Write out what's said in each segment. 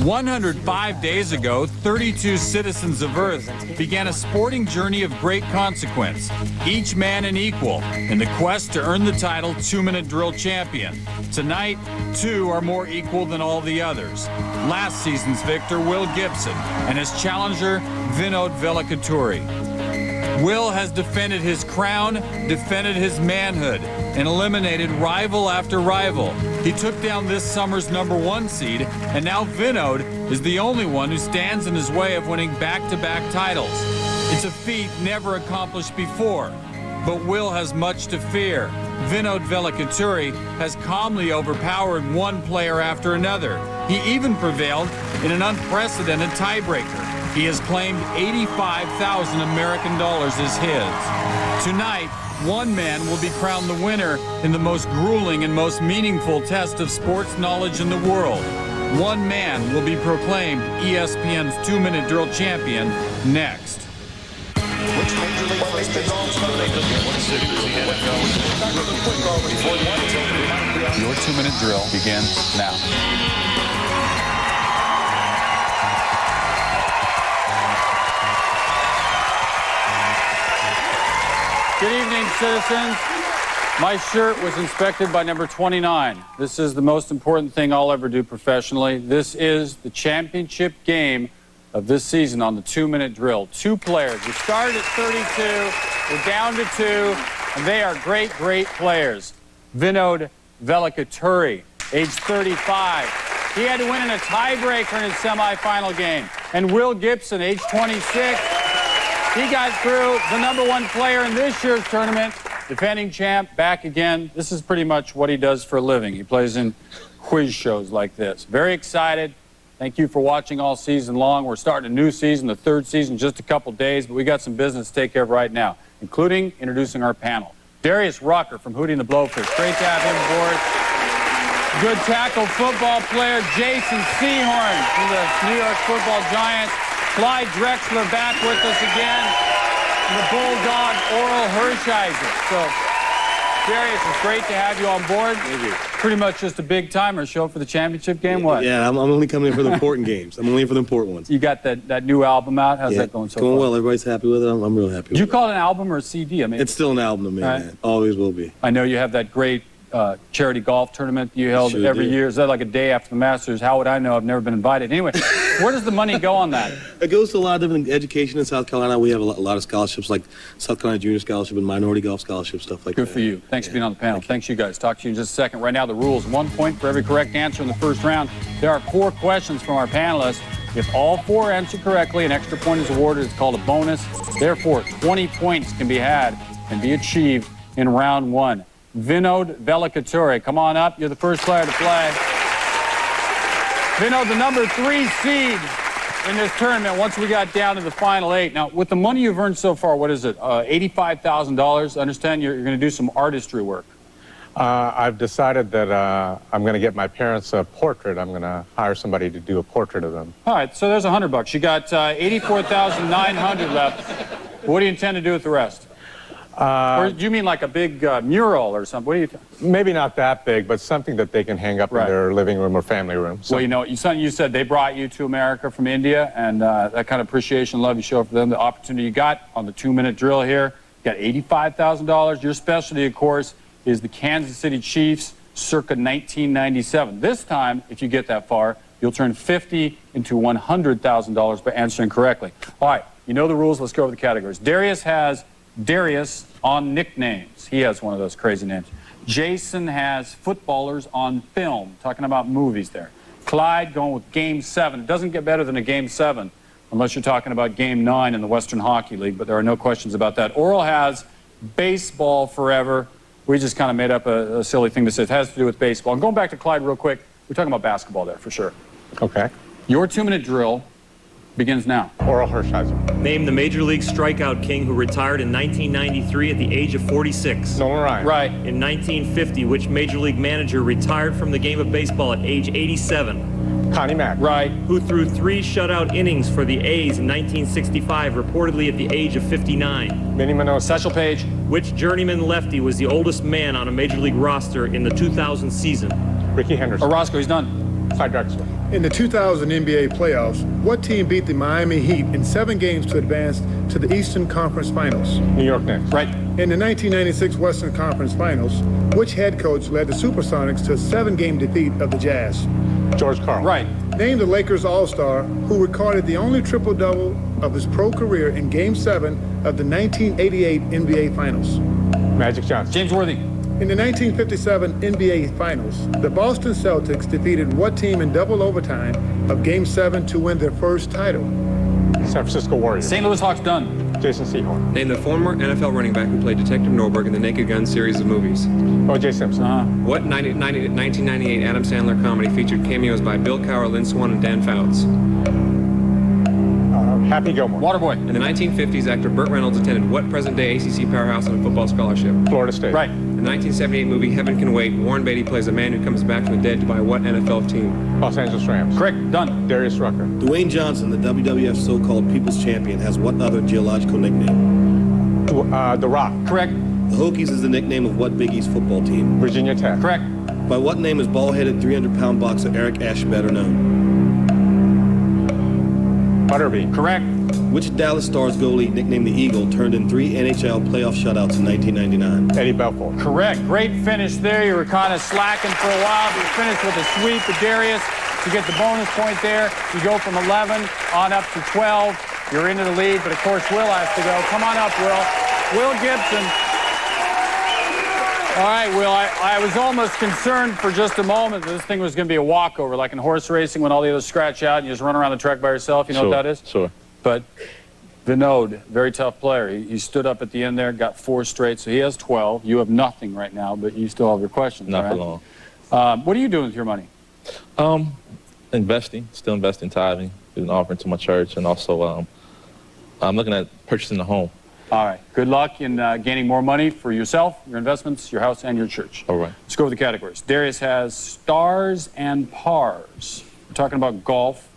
105 days ago, 32 citizens of Earth began a sporting journey of great consequence, each man an equal, in the quest to earn the title 2-minute drill champion. Tonight, 2 are more equal than all the others. Last season's victor, Will Gibson, and his challenger, Vinod Velikaturi. Will has defended his crown, defended his manhood, and eliminated rival after rival. He took down this summer's #1 seed, and now Vinod is the only one who stands in his way of winning back-to-back titles. It's a feat never accomplished before, but Will has much to fear. Vinod Velikaturi has calmly overpowered one player after another. He even prevailed in an unprecedented tiebreaker. He has claimed 85,000 American dollars as his. Tonight, one man will be crowned the winner in the most grueling and most meaningful test of sports knowledge in the world. One man will be proclaimed ESPN's 2-minute drill champion next. Which Major League first baseman Your 2-minute drill begins now. Good evening, citizens. My shirt was inspected by number 29. This is the most important thing I'll ever do professionally. This is the championship game of this season on the 2-minute drill. 2 players. We started at 32, we're down to 2, and they are great, great players. Vinod Velikaturi, age 35. He had to win in a tiebreaker in his semifinal game. And Will Gibson, age 26. He got through, the #1 player in this year's tournament, defending champ, back again. This is pretty much what he does for a living. He plays in quiz shows like this. Very excited. Thank you for watching all season long. We're starting a new season, the 3rd season, just a couple days, but we got some business to take care of right now, including introducing our panel. Darius Rucker from Hootie and the Blowfish. Great to have him aboard. Good tackle football player Jason Sehorn from the New York Football Giants. Clyde Drexler back with us again. And the Bulldog Oral Hershiser. So, Darius, it's great to have you on board. Thank you. Pretty much just a big-timer show for the championship game, what? Yeah, I'm only coming in for the important games. I'm only in for the important ones. You got that new album out? How's that going so far? Going well. Everybody's happy with it. I'm real happy with it. You call it an album or a CD? I mean, it's still an album to me, man. Always will be. I know you have that great charity golf tournament you held every year. Is that like a day after the Masters? How would I know? I've never been invited. Anyway, where does the money go on that? It goes to a lot of different education in South Carolina. We have a lot of scholarships, like South Carolina Junior Scholarship and Minority Golf Scholarship, stuff like that. Good for you. Thanks for being on the panel. Thanks, you guys. Talk to you in just a second. Right now, the rules. 1 point for every correct answer in the first round. There are 4 questions from our panelists. If all 4 answer correctly, an extra point is awarded. It's called a bonus. Therefore, 20 points can be had and be achieved in round 1. Vinod Velikaturi, come on up. You're the first player to play. Vinod, the #3 seed in this tournament once we got down to the final 8. Now, with the money you've earned so far, what is it, $85,000? I understand you're going to do some artistry work. I've decided that I'm going to get my parents a portrait. I'm going to hire somebody to do a portrait of them. All right, so there's $100. You got $84,900 left. What do you intend to do with the rest? Or do you mean like a big mural or something? What do you think? Maybe not that big, but something that they can hang up in their living room or family room. So. Well, you know, you said they brought you to America from India, and that kind of appreciation and love you show for them, the opportunity you got on the 2-minute drill here. You got $85,000. Your specialty, of course, is the Kansas City Chiefs circa 1997. This time, if you get that far, you'll turn $50,000 into $100,000 by answering correctly. All right, you know the rules. Let's go over the categories. Darius has Darius on nicknames. He has one of those crazy names. Jason has footballers on film, talking about movies there. Clyde going with Game 7. It doesn't get better than a Game 7 unless you're talking about Game 9 in the Western Hockey League, but there are no questions about that. Oral has baseball forever. We just kind of made up a silly thing to say. It has to do with baseball. And going back to Clyde real quick, we're talking about basketball there for sure. Okay. Your 2-minute drill begins now. Oral Hershiser. Name the Major League strikeout king who retired in 1993 at the age of 46. Nolan Ryan. Right. In 1950, which Major League manager retired from the game of baseball at age 87? Connie Mack. Right. Who threw 3 shutout innings for the A's in 1965, reportedly at the age of 59? Minnie Minogue. Satchel Paige. Which journeyman lefty was the oldest man on a Major League roster in the 2000 season? Ricky Henderson. Orozco, he's done. Clyde Drexler. In the 2000 NBA playoffs, what team beat the Miami Heat in 7 games to advance to the Eastern Conference Finals? New York Knicks. Right. In the 1996 Western Conference Finals, which head coach led the Supersonics to a 7-game defeat of the Jazz? George Karl. Right. Name the Lakers All-Star who recorded the only triple-double of his pro career in Game 7 of the 1988 NBA Finals. Magic Johnson. James Worthy. In the 1957 NBA Finals, the Boston Celtics defeated what team in double overtime of Game 7 to win their first title? San Francisco Warriors. St. Louis Hawks. Done. Jason Sehorn. Name the former NFL running back who played Detective Norberg in the Naked Gun series of movies. O.J. Simpson. What 1998 Adam Sandler comedy featured cameos by Bill Cowher, Lynn Swann, and Dan Fouts? Happy Gilmore. Waterboy. In the 1950s, actor Burt Reynolds attended what present-day ACC powerhouse on a football scholarship? Florida State. Right. In the 1978 movie Heaven Can Wait, Warren Beatty plays a man who comes back from the dead to buy what NFL team? Los Angeles Rams. Correct. Done. Darius Rucker. Dwayne Johnson, the WWF so-called People's Champion, has what other geological nickname? The Rock. Correct. The Hokies is the nickname of what Big East football team? Virginia Tech. Correct. By what name is bald-headed 300-pound boxer Eric Ashe better known? Butterbean. Correct. Which Dallas Stars goalie, nicknamed the Eagle, turned in 3 NHL playoff shutouts in 1999? Eddie Belfour. Correct. Great finish there. You were kind of slacking for a while, but you finished with a sweep of Darius. You get the bonus point there. You go from 11 on up to 12. You're into the lead, but of course Will has to go. Come on up, Will. Will Gibson. All right, Will, I was almost concerned for just a moment that this thing was going to be a walkover, like in horse racing when all the others scratch out and you just run around the track by yourself. You know what that is? Sure. But Vinod, very tough player. He stood up at the end there, got 4 straight, so he has 12. You have nothing right now, but you still have your questions. Not right? for long. What are you doing with your money? Investing, still investing, tithing, doing an offering to my church, and also I'm looking at purchasing a home. All right. Good luck in gaining more money for yourself, your investments, your house, and your church. All right. Let's go over the categories. Darius has stars and pars. We're talking about golf.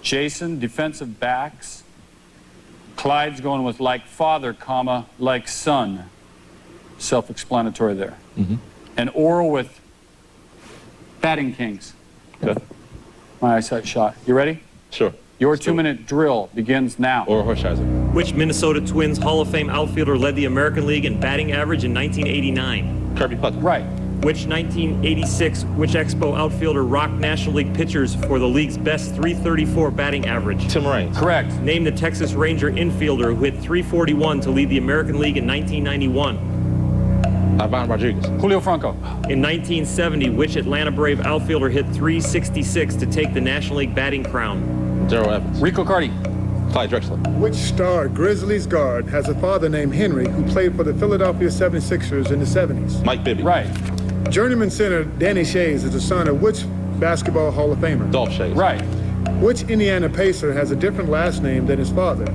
Jason, defensive backs. Clyde's going with like father, comma, like son. Self-explanatory there. Mm-hmm. And Oral with batting kings. Okay. My eyesight shot. You ready? Sure. Your Let's do it. 2-minute drill begins now. Or Horshizer. Which Minnesota Twins Hall of Fame outfielder led the American League in batting average in 1989? Kirby Puckett. Right. Which 1986 Which Expo outfielder rocked National League pitchers for the league's best .334 batting average? Tim Raines. Correct. Name the Texas Ranger infielder who hit .341 to lead the American League in 1991. Ivan Rodriguez. Julio Franco. In 1970, which Atlanta Brave outfielder hit .366 to take the National League batting crown? Darrell Evans. Rico Cardi. Clyde Drexler. Which star Grizzlies guard has a father named Henry who played for the Philadelphia 76ers in the 70s? Mike Bibby. Right. Journeyman center Danny Shays is the son of which basketball Hall of Famer? Dolph Shays. Right. Which Indiana Pacer has a different last name than his father?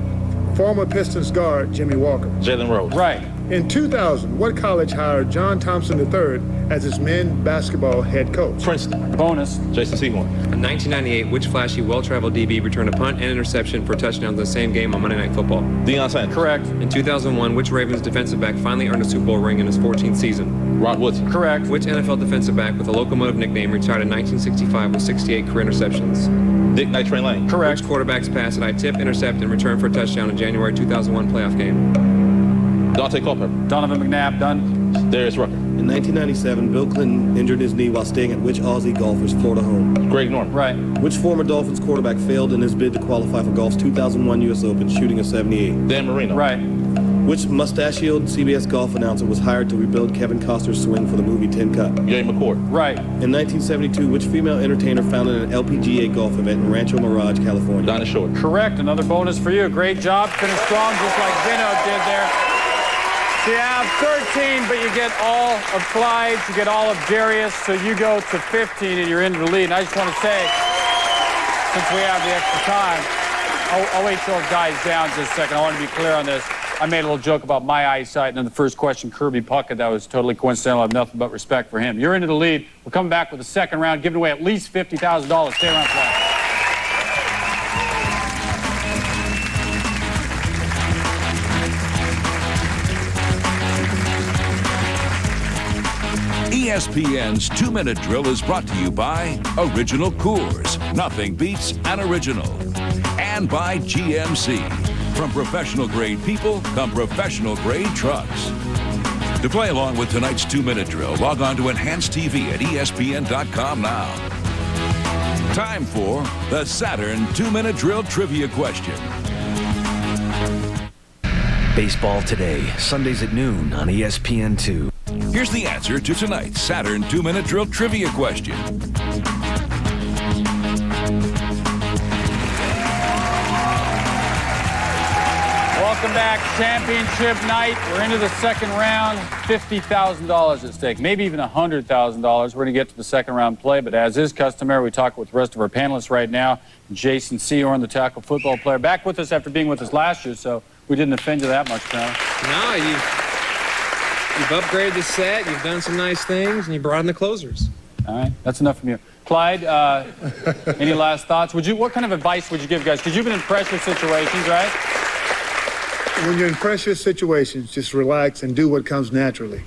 Former Pistons guard Jimmy Walker. Jalen Rose. Right. In 2000, what college hired John Thompson III as its men's basketball head coach? Princeton. Bonus. Jason Sehorn. In 1998, which flashy, well-traveled DB returned a punt and interception for touchdowns in the same game on Monday Night Football? Deion Sanders. Correct. In 2001, which Ravens defensive back finally earned a Super Bowl ring in his 14th season? Rod Woodson. Correct. Which NFL defensive back with a locomotive nickname retired in 1965 with 68 career interceptions? Dick Night Train Lane. Correct. Which quarterback's pass did I tip, intercept, and return for a touchdown in January 2001 playoff game? Dante Culpepper. Donovan McNabb. Done. Darius Rucker. In 1997, Bill Clinton injured his knee while staying at which Aussie golfer's Florida home? Greg Norman. Right. Which former Dolphins quarterback failed in his bid to qualify for golf's 2001 U.S. Open, shooting a 78? Dan Marino. Right. Which mustachioed CBS golf announcer was hired to rebuild Kevin Costner's swing for the movie Tin Cup? Jay McCord. Right. In 1972, which female entertainer founded an LPGA golf event in Rancho Mirage, California? Dinah Short. Correct. Another bonus for you. Great job. Finished strong, just like Vinod did there. So you have 13, but you get all of Clyde's, you get all of Darius, so you go to 15 and you're into the lead. And I just want to say, since we have the extra time, I'll wait till it dies down just a second. I want to be clear on this. I made a little joke about my eyesight, and then the first question, Kirby Puckett, that was totally coincidental. I have nothing but respect for him. You're into the lead. We're coming back with the second round, giving away at least $50,000. Stay around for that. ESPN's 2-Minute Drill is brought to you by Original Coors. Nothing beats an original. And by GMC. From professional-grade people come professional-grade trucks. To play along with tonight's 2-Minute Drill, log on to Enhanced TV at ESPN.com now. Time for the Saturn 2-Minute Drill Trivia Question. Baseball Today, Sundays at noon on ESPN2. Here's the answer to tonight's Saturn 2-Minute Drill Trivia Question. Welcome back. Championship night. We're into the second round. $50,000 at stake, maybe even $100,000. We're going to get to the second round play, but as is customary, we talk with the rest of our panelists right now. Jason Seorn, the tackle football player, back with us after being with us last year, so we didn't offend you that much, Colonel. No, you've upgraded the set, you've done some nice things, and you brought in the closers. All right, that's enough from you. Clyde, any last thoughts? What kind of advice would you give guys? Because you've been in pressure situations, right? When you're in pressure situations, just relax and do what comes naturally.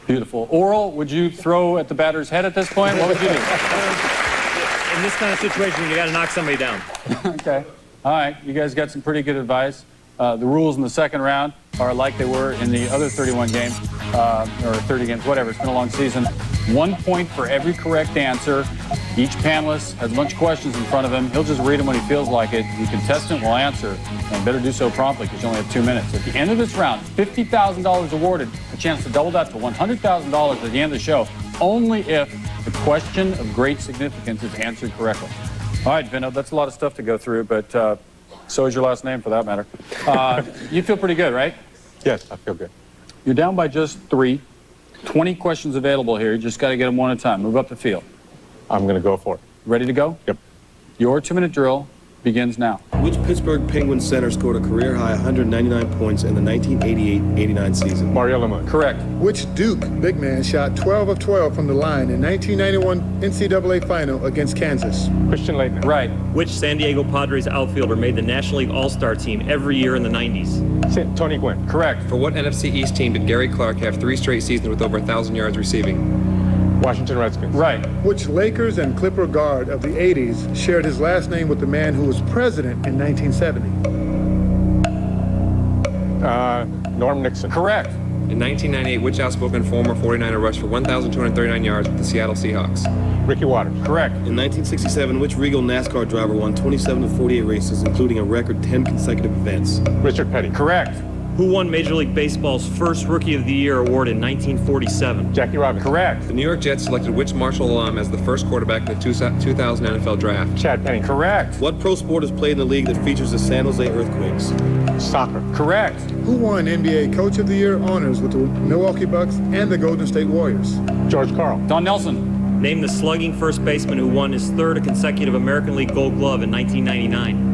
Beautiful. Oral, would you throw at the batter's head at this point? What would you do? In this kind of situation, you got to knock somebody down. Okay. All right. You guys got some pretty good advice. The rules in the second round are like they were in the other 31 games, or 30 games, whatever. It's been a long season. 1 point for every correct answer. Each panelist has a bunch of questions in front of him. He'll just read them when he feels like it. The contestant will answer, and better do so promptly because you only have 2 minutes. At the end of this round, $50,000 awarded, a chance to double that to $100,000 at the end of the show, only if the question of great significance is answered correctly. All right, Vino, that's a lot of stuff to go through, but so is your last name for that matter. You feel pretty good, right? Yes, I feel good. You're down by just 3. 20 questions available here. You just got to get them one at a time. Move up the field. I'm going to go for it. Ready to go? Yep. Your 2-minute drill begins now. Which Pittsburgh Penguins center scored a career-high 199 points in the 1988-89 season? Mario Lemieux. Correct. Which Duke big man shot 12 of 12 from the line in 1991 NCAA final against Kansas? Christian Laettner. Right. Which San Diego Padres outfielder made the National League All-Star team every year in the 90s? Tony Gwynn. Correct. For what NFC East team did Gary Clark have 3 straight seasons with over 1,000 yards receiving? Washington Redskins. Right. Which Lakers and Clipper guard of the 80s shared his last name with the man who was president in 1970? Norm Nixon. Correct. In 1998, which outspoken former 49er rushed for 1,239 yards with the Seattle Seahawks? Ricky Waters. Correct. In 1967, which Regal NASCAR driver won 27 of 48 races, including a record 10 consecutive events? Richard Petty. Correct. Who won Major League Baseball's first Rookie of the Year award in 1947? Jackie Robinson. Correct. The New York Jets selected which Marshall alum as the first quarterback in the 2000 NFL Draft? Chad Pennington. Correct. What pro sport is played in the league that features the San Jose Earthquakes? Soccer. Correct. Who won NBA Coach of the Year honors with the Milwaukee Bucks and the Golden State Warriors? George Karl. Don Nelson. Name the slugging first baseman who won his 3rd consecutive American League Gold Glove in 1999.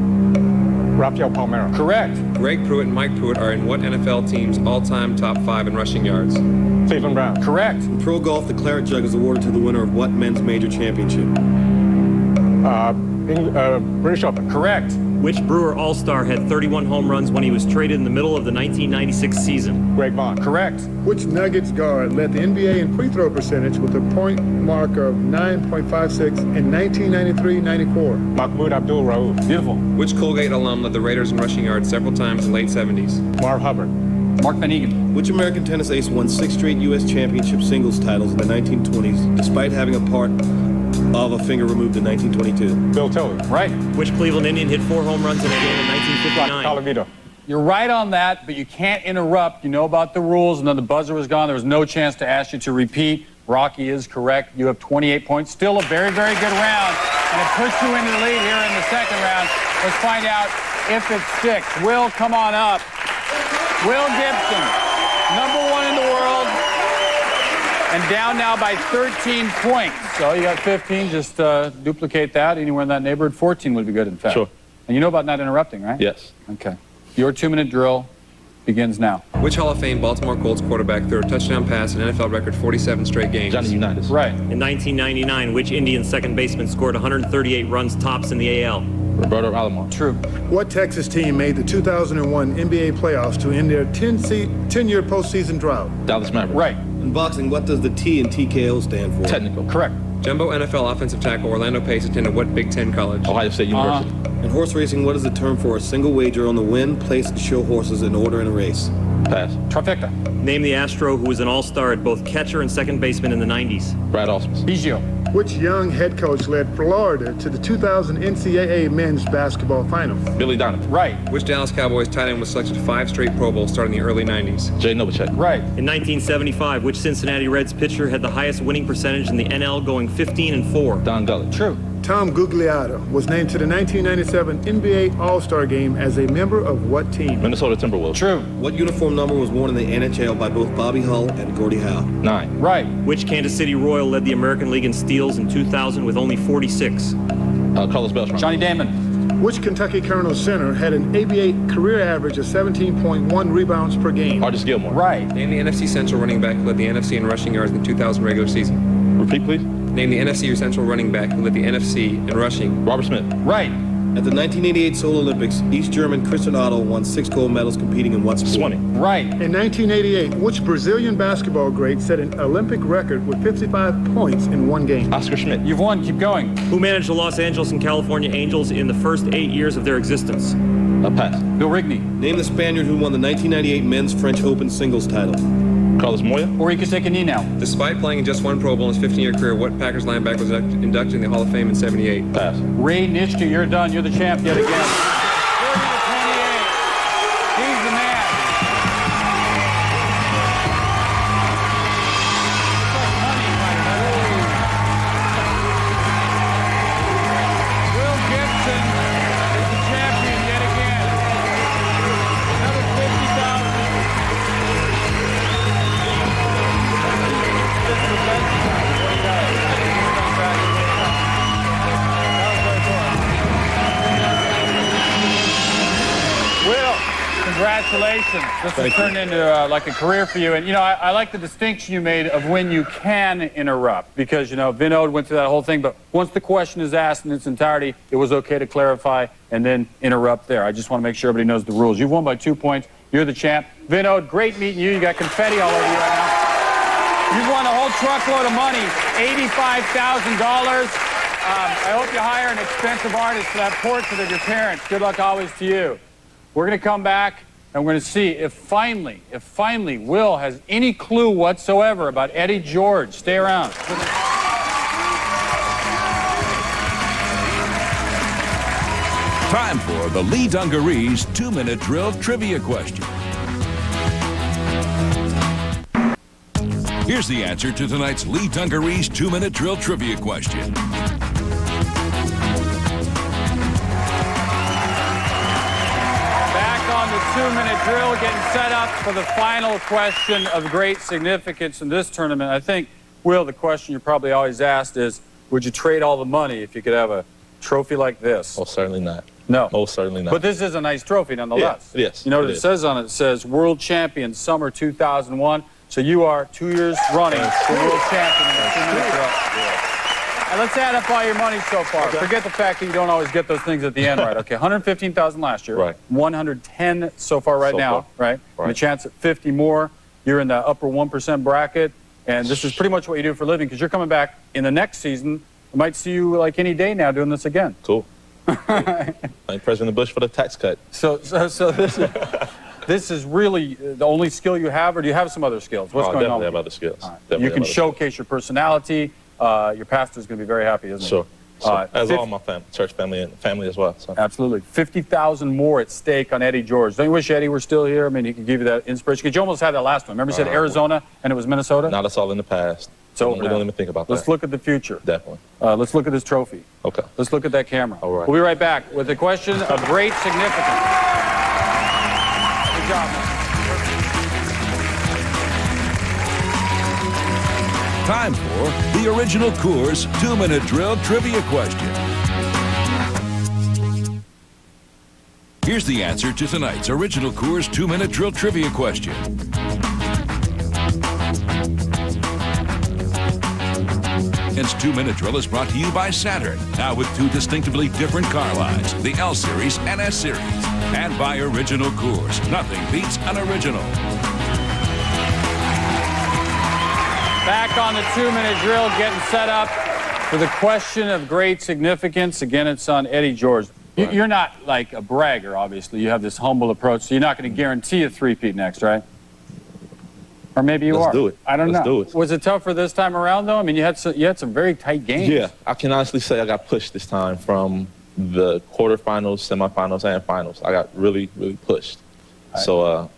Rafael Palmeiro. Correct. Greg Pruitt and Mike Pruitt are in what NFL team's all-time top 5 in rushing yards? Cleveland Browns. Correct. In pro golf, the Claret Jug is awarded to the winner of what men's major championship? British Open. Correct. Which Brewer All-Star had 31 home runs when he was traded in the middle of the 1996 season? Greg Vaughn. Correct. Which Nuggets guard led the NBA in free throw percentage with a point marker of 9.56 in 1993-94? Mahmoud Abdul-Rauf. Beautiful. Which Colgate alum led the Raiders in rushing yards several times in the late 70s? Marv Hubbard. Mark Van Egan. Which American tennis ace won 6 straight U.S. championship singles titles in the 1920s, despite having a part of a finger removed in 1922? Bill Tilley. Right. Which Cleveland Indian hit 4 home runs in a game in 1959? Calavito. You're right on that, but you can't interrupt. You know about the rules, and then the buzzer was gone. There was no chance to ask you to repeat. Rocky is correct. You have 28 points. Still a very, very good round, and it puts you into the lead here in the second round. Let's find out if it sticks. Will, come on up. Will Gibson, #1 in the world, and down now by 13 points. So you got 15. Just duplicate that anywhere in that neighborhood. 14 would be good, in fact. Sure. And you know about not interrupting, right? Yes. Okay. Your 2-minute drill begins now. Which Hall of Fame Baltimore Colts quarterback threw a touchdown pass in NFL record 47 straight games? Johnny Unitas. Right. In 1999, which Indian second baseman scored 138 runs tops in the AL? Roberto Alomar. True. What Texas team made the 2001 NBA playoffs to end their 10-year postseason drought? Dallas Mavericks. Right. In boxing, what does the T in TKO stand for? Technical. Correct. Jumbo NFL offensive tackle Orlando Pace attended what Big Ten college? Ohio State University. In horse racing, what is the term for a single wager on the win, place, and show horses in order in a race? Pass. Trifecta. Name the Astro who was an all-star at both catcher and second baseman in the 90s. Brad Ausmus. Biggio. Which young head coach led Florida to the 2000 NCAA men's basketball final? Billy Donovan. Right. Which Dallas Cowboys tight end was selected to 5 straight Pro Bowls starting in the early 90s? Jay Novacek. Right. In 1975, which Cincinnati Reds pitcher had the highest winning percentage in the NL, going 15-4? Don Gully. True. Tom Gugliotta was named to the 1997 NBA All-Star Game as a member of what team? Minnesota Timberwolves. True. What uniform number was worn in the NHL by both Bobby Hull and Gordie Howe? 9. Right. Which Kansas City Royal led the American League in steals in 2000 with only 46? Carlos Beltran. Johnny Damon. Which Kentucky Colonel center had an ABA career average of 17.1 rebounds per game? Artis Gilmore. Right. Name the NFC Central running back who led the NFC in rushing yards in the 2000 regular season. Repeat, please. Name the NFC Central running back who led the NFC in rushing. Robert Smith. Right. At the 1988 Seoul Olympics, East German Christian Otto won 6 gold medals competing in what sport? Swimming. Right. In 1988, which Brazilian basketball great set an Olympic record with 55 points in one game? Oscar Schmidt. You've won. Keep going. Who managed the Los Angeles and California Angels in the first 8 years of their existence? Pass. Bill Rigney. Name the Spaniard who won the 1998 men's French Open singles title. Carlos Moya. Or you could take a knee now. Despite playing in just 1 Pro Bowl in his 15-year career, what Packers linebacker was inducted in the Hall of Fame in 78? Pass. Ray Nitschke, you're done. You're the champ yet again. 30 to 28. He's the man. It's like money, Will Gibson is the champion yet again. Another 50,000. This is the best. What he does. He's coming back. Will, congratulations. This has turned into like a career for you. And, you know, I like the distinction you made of when you can interrupt. Because, you know, Vinod went through that whole thing. But once the question is asked in its entirety, it was okay to clarify and then interrupt there. I just want to make sure everybody knows the rules. You've won by 2 points. You're the champ. Vinod, great meeting you. You got confetti all over you right now. You've won a whole truckload of money, $85,000. I hope you hire an expensive artist for that portrait of your parents. Good luck always to you. We're going to come back, and we're going to see if finally Will has any clue whatsoever about Eddie George. Stay around. Time for the Lee Dungarees 2-minute drill trivia question. Here's the answer to tonight's Lee Dungarees 2-minute drill trivia question. Back on the 2-minute drill, getting set up for the final question of great significance in this tournament. I think, Will, the question you're probably always asked is, would you trade all the money if you could have a trophy like this? Most certainly not. No. Most certainly not. But this is a nice trophy nonetheless. Yeah, it is. You know what It it is. says on it? It says World Champion Summer 2001. So you are 2 years running the world champion in the 2-minute drill. And let's add up all your money so far. Okay. Forget the fact that you don't always get those things at the end right. Okay, 115,000 last year. Right. 110 so far right So now, far. right? Right. And a chance at 50 more. You're in the upper 1% bracket. And this is pretty much what you do for a living because you're coming back in the next season. I might see you like any day now doing this again. Cool. Like President Bush for the tax cut. So this is really the only skill you have, or do you have some other skills? What's going on? Definitely have with other skills. you? All right. Definitely You can have other showcase your personality. Your pastor's going to be very happy, isn't he? Sure. So, as fif- all my church family and family as well. So. Absolutely. 50,000 more at stake on Eddie George. Don't you wish Eddie were still here? I mean, he could give you that inspiration. Because you almost had that last one. Remember you said Arizona and it was Minnesota? Now that's all in the past. So we don't even think about let's that. look at the future. Definitely. Let's look at this trophy. Okay. Let's look at that camera. All right. We'll be right back with a question of great significance. Good job, man. Time for the original Coors 2-minute drill trivia question. Here's the answer to tonight's original Coors 2-minute drill trivia question. Its 2-minute drill is brought to you by Saturn, now with 2 distinctively different car lines, the L Series and S Series. And by Original Coors, nothing beats an original. Back on the 2-minute drill, getting set up for the question of great significance. Again, it's on Eddie George. You're not like a bragger, obviously. You have this humble approach, so you're not going to guarantee a three-peat next, right? Or maybe you are. Let's do it. I don't know. Let's do it. Was it tougher this time around, though? I mean, you had some very tight games. Yeah, I can honestly say I got pushed this time from the quarterfinals, semifinals, and finals. I got really, really pushed. Right. So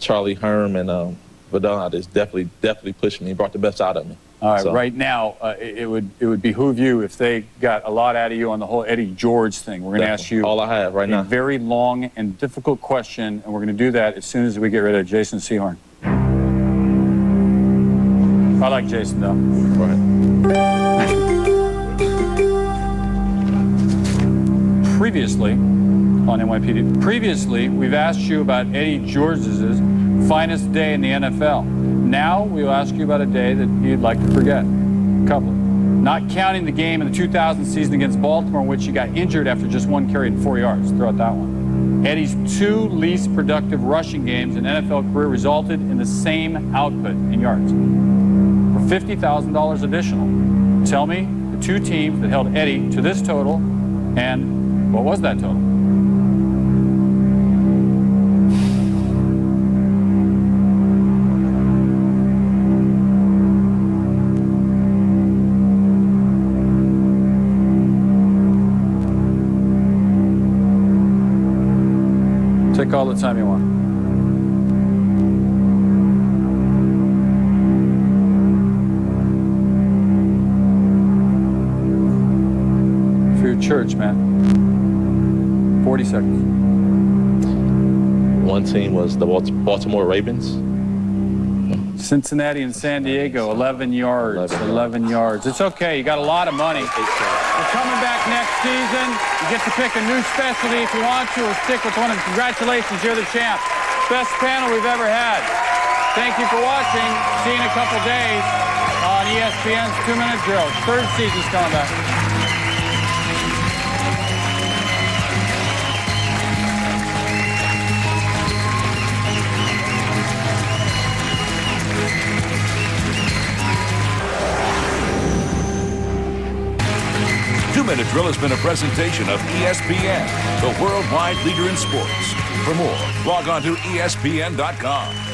Charlie Herm and Vidal just definitely pushed me, brought the best out of me. All right, so, right now, it would behoove you if they got a lot out of you on the whole Eddie George thing. We're going to ask you all I have right now. A very long and difficult question, and we're going to do that as soon as we get rid of Jason Sehorn. I like Jason, though. Right. Previously, on NYPD, we've asked you about Eddie George's finest day in the NFL. Now we'll ask you about a day that you'd like to forget. A couple. Not counting the game in the 2000 season against Baltimore, in which he got injured after just 1 carry and 4 yards. Throw out that one. Eddie's 2 least productive rushing games in NFL career resulted in the same output in yards. For $50,000 additional. Tell me the 2 teams that held Eddie to this total, and what was that total? Take all the time you want. For your church, man. 40 seconds. One team was the Baltimore Ravens. Cincinnati and San Diego, 11 yards. 11 yards. It's okay. You got a lot of money. We're coming back next season. You get to pick a new specialty if you want to, or stick with one of them. Congratulations, you're the champ. Best panel we've ever had. Thank you for watching. See you in a couple days on ESPN's 2-Minute Drill. 3rd season's coming back. 2-Minute Drill has been a presentation of ESPN, the worldwide leader in sports. For more, log on to ESPN.com.